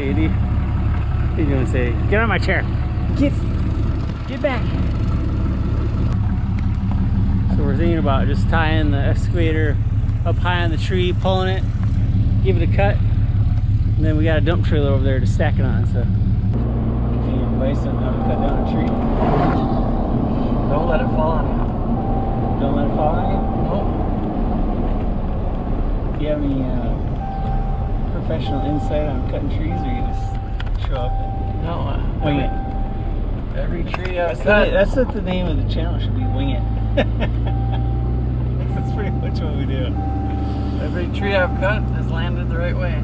Hey, Andy. What are you doing? Say, get on my chair. Get back. So we're thinking about just tying the excavator up high on the tree, pulling it, give it a cut, and then we got a dump trailer over there to stack it on. So, any advice on how to cut down a tree? Don't let it fall on you. Don't let it fall on you? Nope. Do you have any professional insight on cutting trees, or you just show up and No. wing it? Every tree I've That's, cut. that's what the name of the channel should be, Wing It. That's pretty much what we do. Every tree I've cut has landed the right way.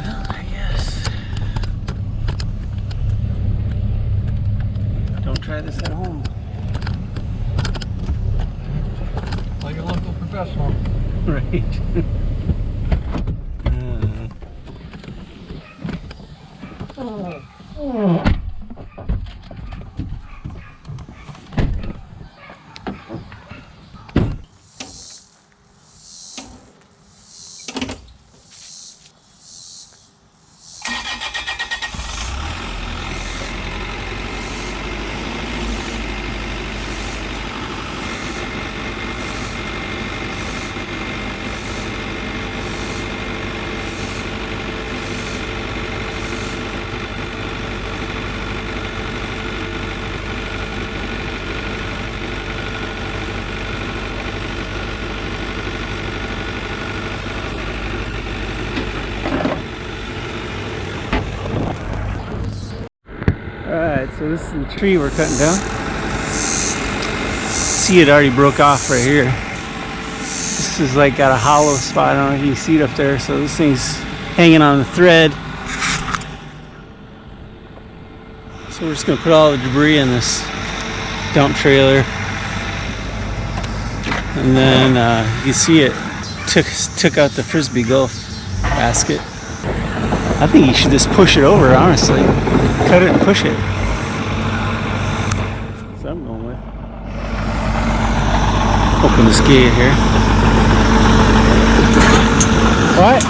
Well, I guess. Don't try this at home. Like a local professional. Right. Alright, so this is the tree we're cutting down. See, it already broke off right here. This is like got a hollow spot. I don't know if you can see it up there. So this thing's hanging on the thread. So we're just gonna put all the debris in this dump trailer. And then you see it took out the Frisbee golf basket. I think you should just push it over, honestly. Cut it and push it. That's what I'm going with. Open this gate here. What?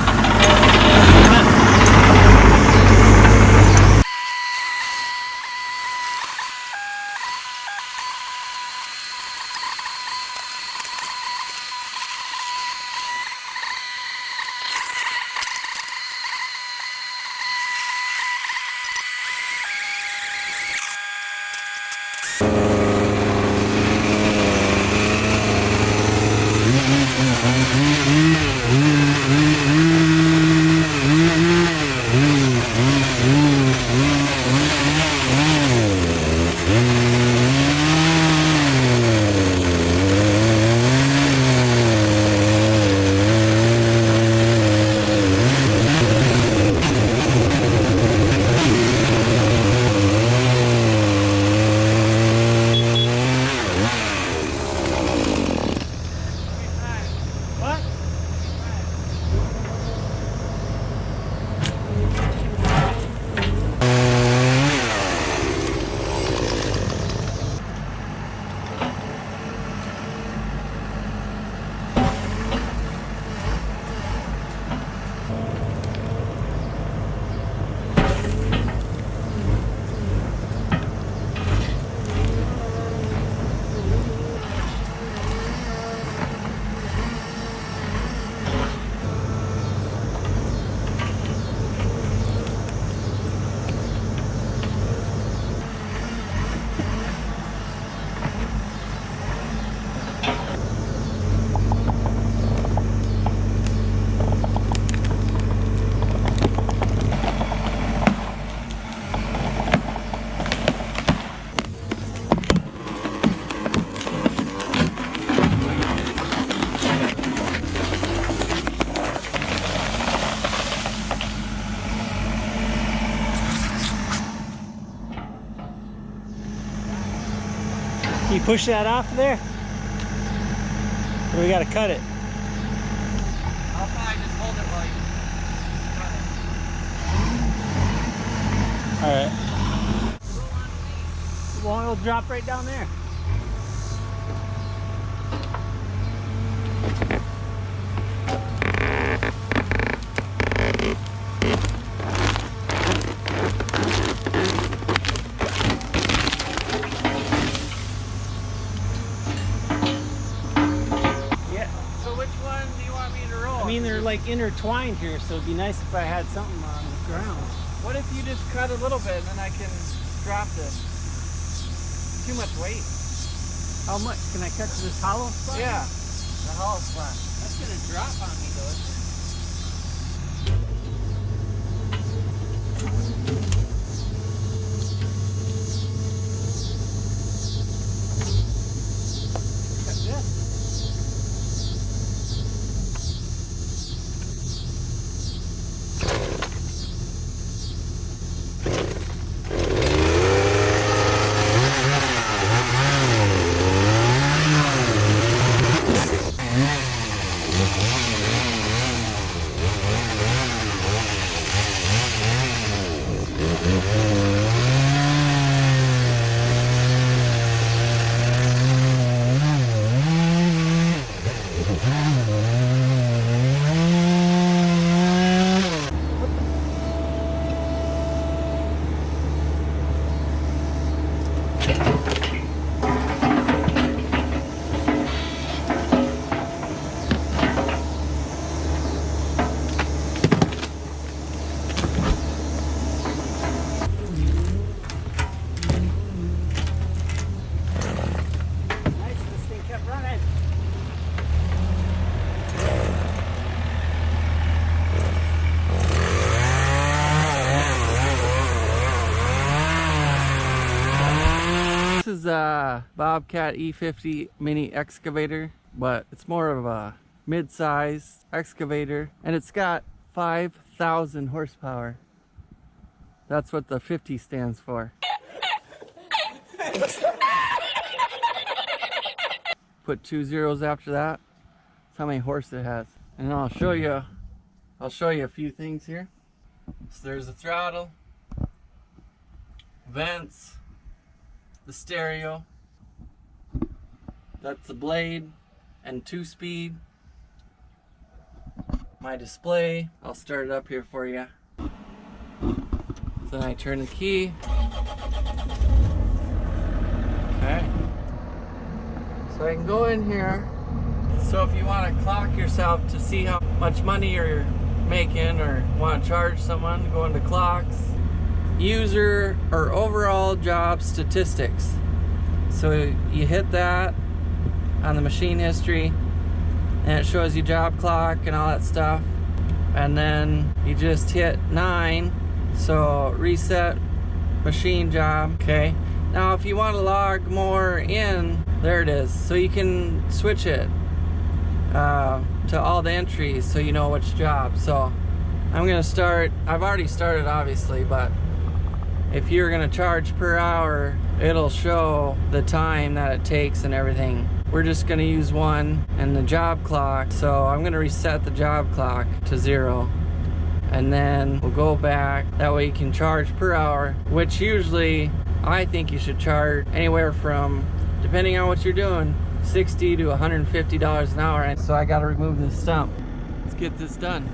Can you push that off there? Or we gotta cut it? I'll probably just hold it while you cut it. Alright. Well, it'll drop right down there. like intertwined here, so it'd be nice if I had something on the ground. What if you just cut a little bit and then I can drop this? Too much weight. How much? Can I cut to this hollow spot? Yeah, the hollow spot. That's gonna drop on me though. Cut this. This is a Bobcat E50 mini excavator, but it's more of a mid-sized excavator, and it's got 5,000 horsepower. That's what the 50 stands for. Put 2 zeros after that. That's how many horse it has. And I'll show you a few things here. So there's a throttle, vents, the stereo, that's the blade, and 2-speed. My display, I'll start it up here for you. Then I turn the key. Okay. So I can go in here. So if you want to clock yourself to see how much money you're making or want to charge someone, go into clocks. User or overall job statistics. So you hit that on the machine history and it shows you job clock and all that stuff, and then you just hit 9, so reset machine job. Okay, now if you want to log more in, there it is, so you can switch it to all the entries so you know which job. So I'm gonna start, I've already started obviously, but if you're gonna charge per hour, it'll show the time that it takes and everything. We're just gonna use 1 and the job clock. So I'm gonna reset the job clock to 0. And then we'll go back. That way you can charge per hour, which usually I think you should charge anywhere from, depending on what you're doing, $60 to $150 an hour. And so I gotta remove this stump. Let's get this done.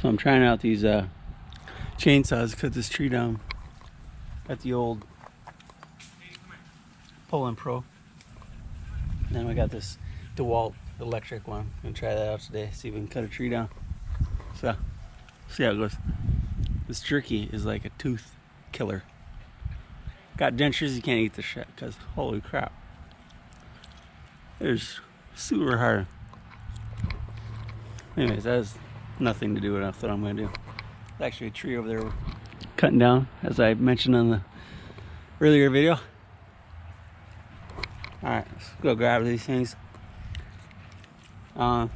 So I'm trying out these chainsaws to cut this tree down at the old Poland Pro. And then we got this DeWalt electric one. I'm gonna try that out today, see if we can cut a tree down. So, see how it goes. This jerky is like a tooth killer. Got dentures, you can't eat this shit because holy crap. It's super hard. Anyways, that has nothing to do with what I'm gonna do. There's actually a tree over there we're cutting down, as I mentioned on the earlier video. Alright, let's go grab these things. I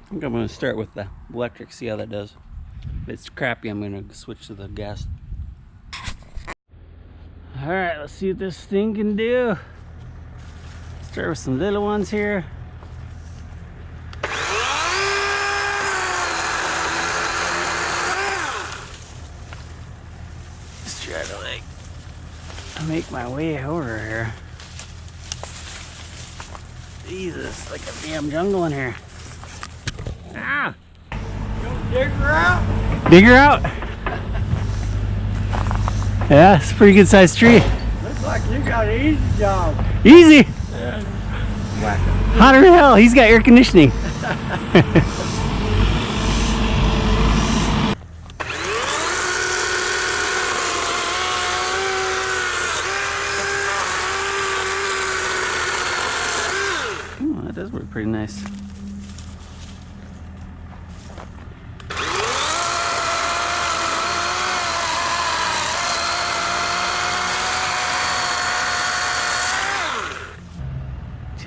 think I'm going to start with the electric, see how that does. If it's crappy, I'm going to switch to the gas. Alright, let's see what this thing can do. Start with some little ones here. Just try to like make my way over here. Jesus, like a damn jungle in here. Ah! Dig her out. Dig her out? Yeah, it's a pretty good sized tree. Looks like you got an easy job. Easy! Yeah. Hotter than hell, he's got air conditioning. Oh, that does work pretty nice.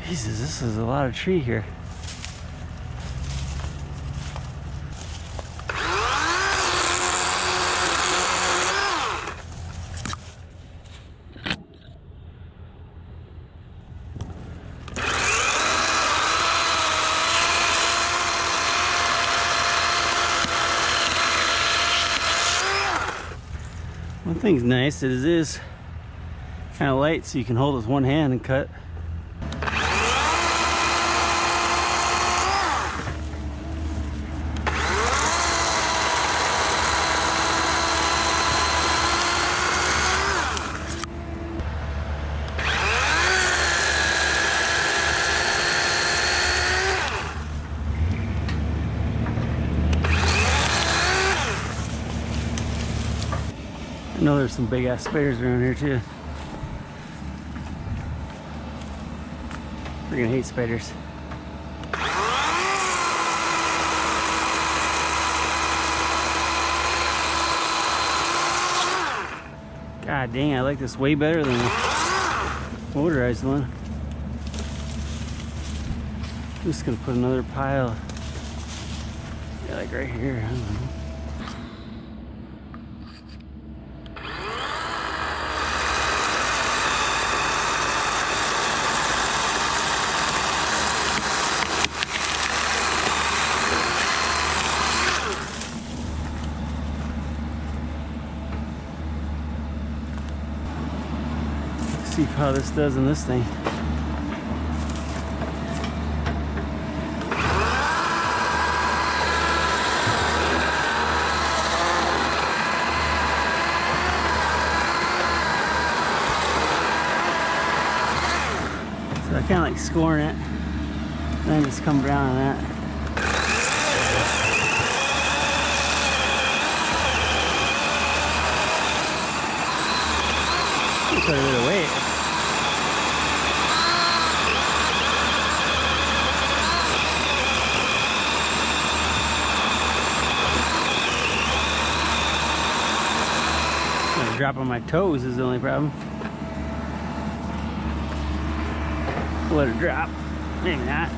Jesus, this is a lot of tree here. One thing's nice, it is kind of light, so you can hold it with one hand and cut. I know there's some big ass spiders around here too. We're gonna hate spiders. God dang, I like this way better than the motorized one. I'm just gonna put another pile, yeah, like right here. I don't know. See how this does in this thing. So I kind of like scoring it, and then just come down on that. Put a bit of weight. Gonna drop on my toes is the only problem. Let it drop. Maybe not.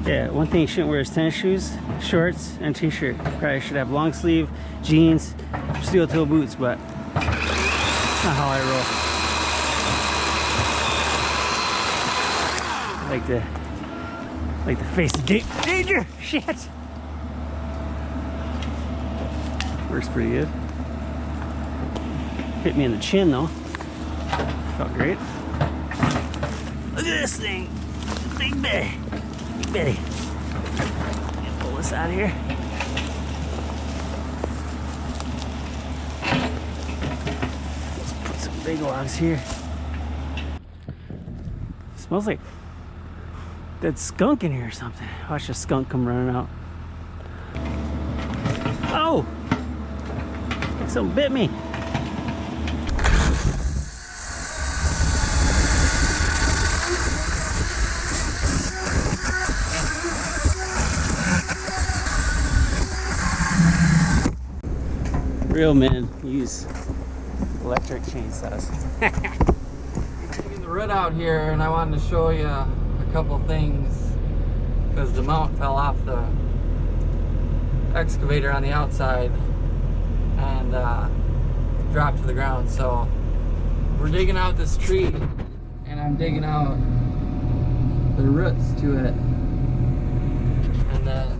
Yeah, one thing you shouldn't wear is tennis shoes, shorts, and t-shirt. Probably should have long sleeve, jeans, steel toe boots, but that's not how I roll. Like to face the danger. Shit. Works pretty good. Hit me in the chin though. Felt great. Look at this thing. Big bay. bitty. Pull this out of here. Let's put some big logs here. Smells like dead skunk in here or something. Watch the skunk come running out. Oh! Something bit me. Real men use electric chainsaws. Taking the root out here, and I wanted to show you a couple things because the mount fell off the excavator on the outside and dropped to the ground. So we're digging out this tree, and I'm digging out the roots to it, and then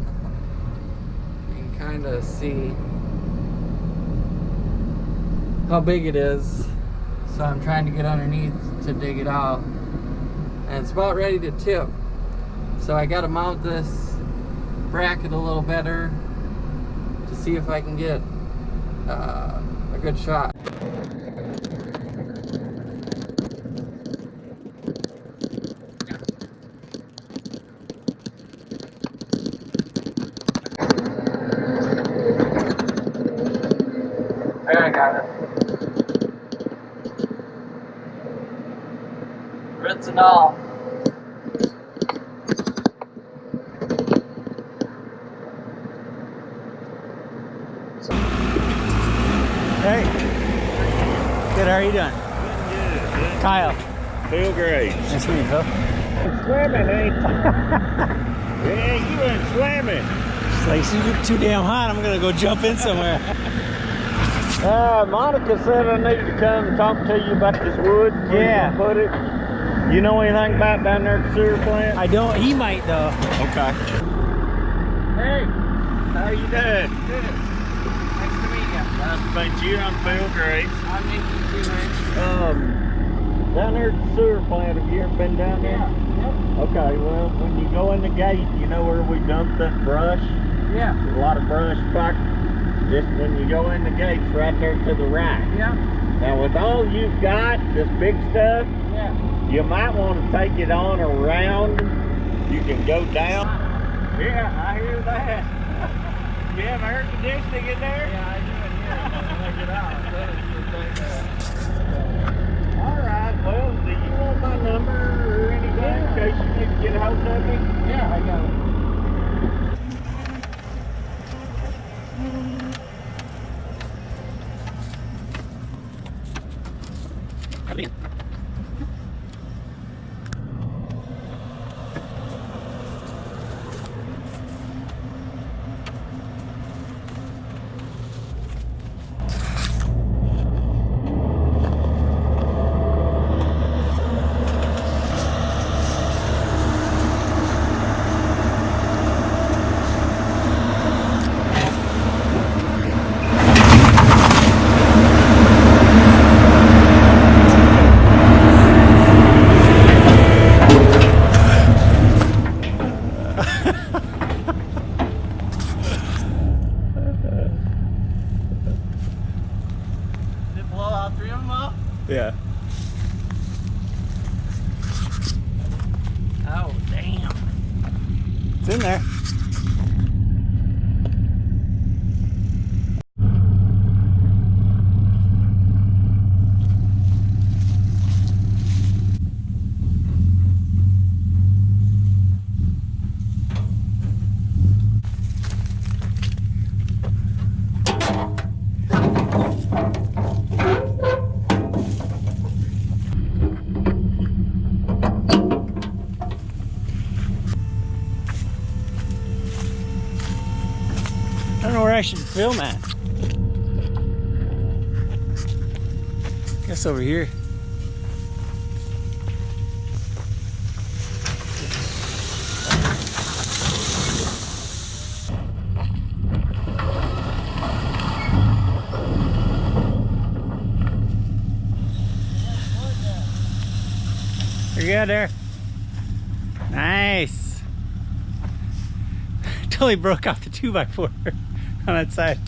you can kind of see how big it is. So I'm trying to get underneath to dig it out, and it's about ready to tip. So I got to mount this bracket a little better to see if I can get a good shot. There, I got it. Roots and all. Hey. Good, how are you doing? Good. Kyle. Phil Graves. Nice to meet you, Phil. Swimming, ain't you? Yeah, you went swimming. She's like, "You get too damn hot, I'm gonna go jump in somewhere." Monica said I need to come and talk to you about this wood. Where Yeah. you put it. You know anything about down there at the sewer plant? I don't, he might though. Okay. Hey, how you doing? Good. Nice to meet you. Nice to meet you. I'm Phil Graves. I'm Nikki too, man. Down there at the sewer plant, have you ever been down there? Yep. Okay, well, when you go in the gate, you know where we dumped that brush? Yeah. There's a lot of brush back. Just when you go in the gates, right there to the right. Yeah. Now, with all you've got, this big stuff, Yeah. you might want to take it on around. You can go down. Yeah, I hear that. You have air conditioning in there? Yeah, I do it here. Check it out. All right, well, do you want my number or anything in case you need to get a hold of me? Yeah, I got it. Come in. Yeah. Oh, damn. It's in there. I don't know where I should film at. Guess over here. You're good there. Nice. totally broke off the 2x4 on that side.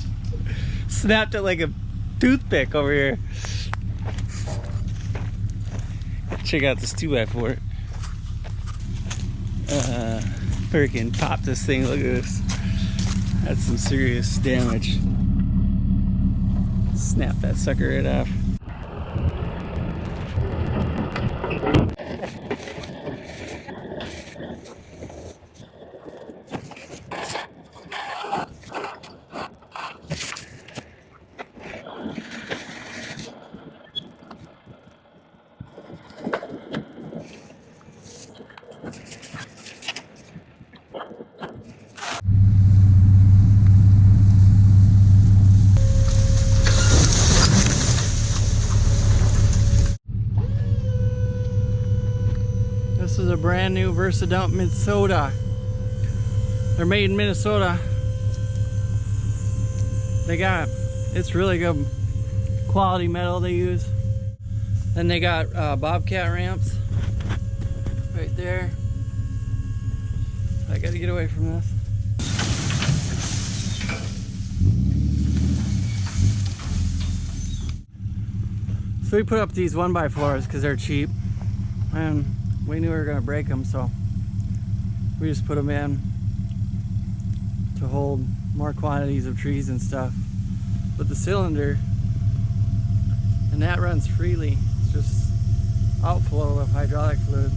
Snapped it like a toothpick over here. Check out this 2x4. Freaking popped this thing. Look at this. That's some serious damage. Snap that sucker right off. This is a brand new Versadump Minnesota. They're made in Minnesota. It's really good quality metal they use. Then they got Bobcat ramps right there. I gotta get away from this. So we put up these 1x4s because they're cheap. And we knew we were gonna break them, so we just put them in to hold more quantities of trees and stuff. But the cylinder, and that runs freely. It's just outflow of hydraulic fluid,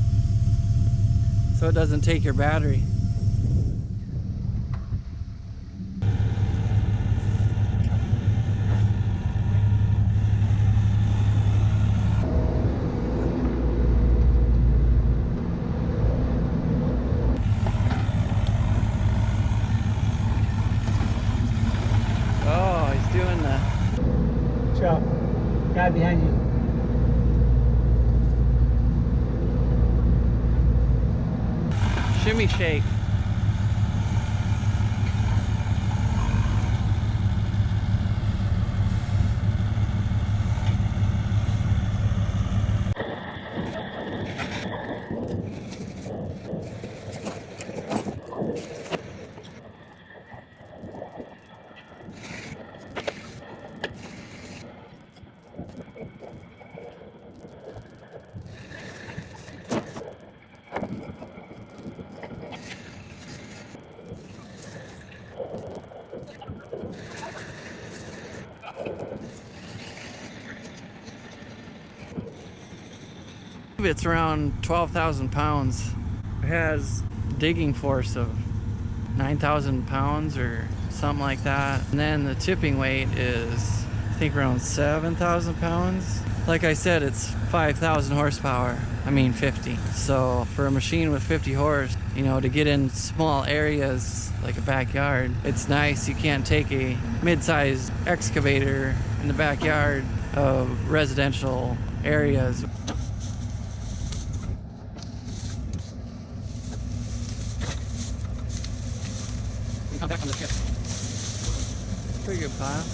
so it doesn't take your battery. Doing the chop. Guy behind you. Shimmy shake. It's around 12,000 pounds. It has digging force of 9,000 pounds or something like that. And then the tipping weight is, I think, around 7,000 pounds. Like I said, it's 5,000 horsepower. I mean 50. So for a machine with 50 horse, you know, to get in small areas like a backyard, it's nice. You can't take a mid-sized excavator in the backyard of residential areas. Come back on the ship. Pretty good pile.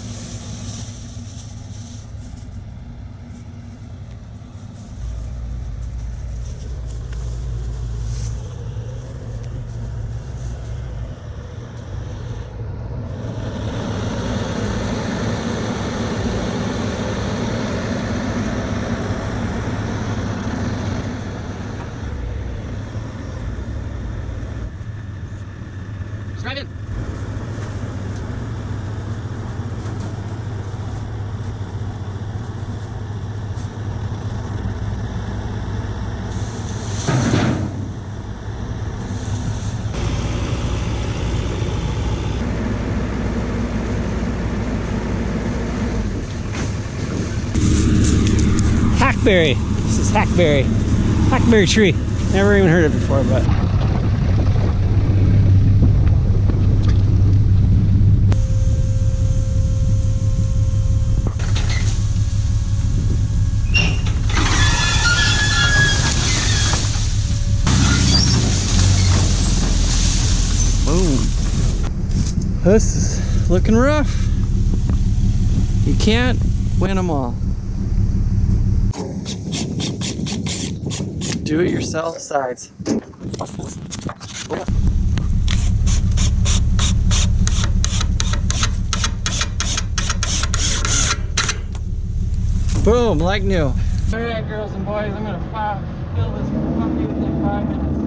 Drive in. Hackberry. This is hackberry. Hackberry tree. Never even heard of it before, but. Boom. This is looking rough. You can't win them all. Do it yourself sides. Boom, like new. All right, girls and boys, I'm gonna fill this puppy within 5 minutes.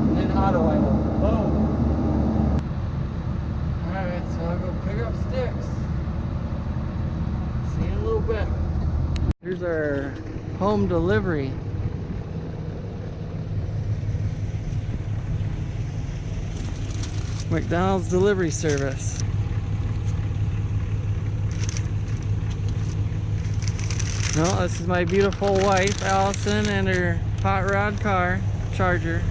And then auto idle. Boom. Alright, so I'll go pick up sticks. See you in a little bit. Here's our home delivery. McDonald's delivery service. No, this is my beautiful wife, Allison, and her hot rod car, Charger.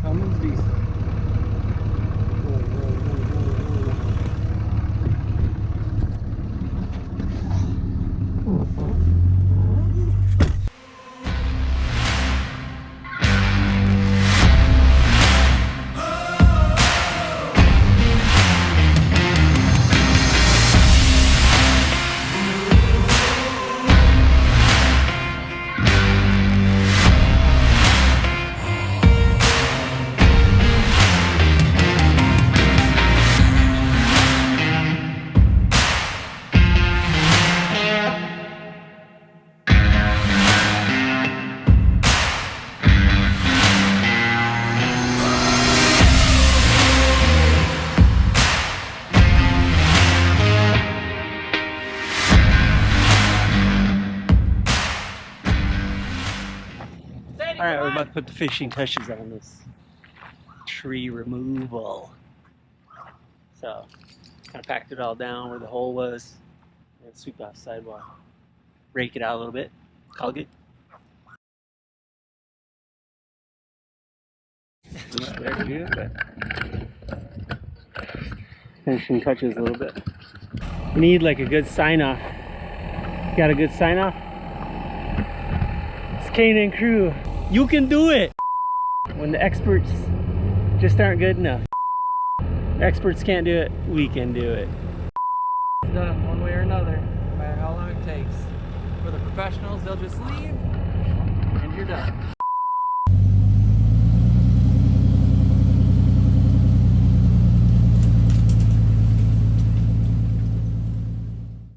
Cummins diesel. Alright, we're about to put the finishing touches on this tree removal. So, kind of packed it all down where the hole was. And sweep off the sidewalk. Rake it out a little bit. Call good. Finishing touches a little bit. We need like a good sign off. Got a good sign off? It's K&N Crew. You can do it! When the experts just aren't good enough. Experts can't do it, we can do it. It's done one way or another, no matter how long it takes. For the professionals, they'll just leave and you're done.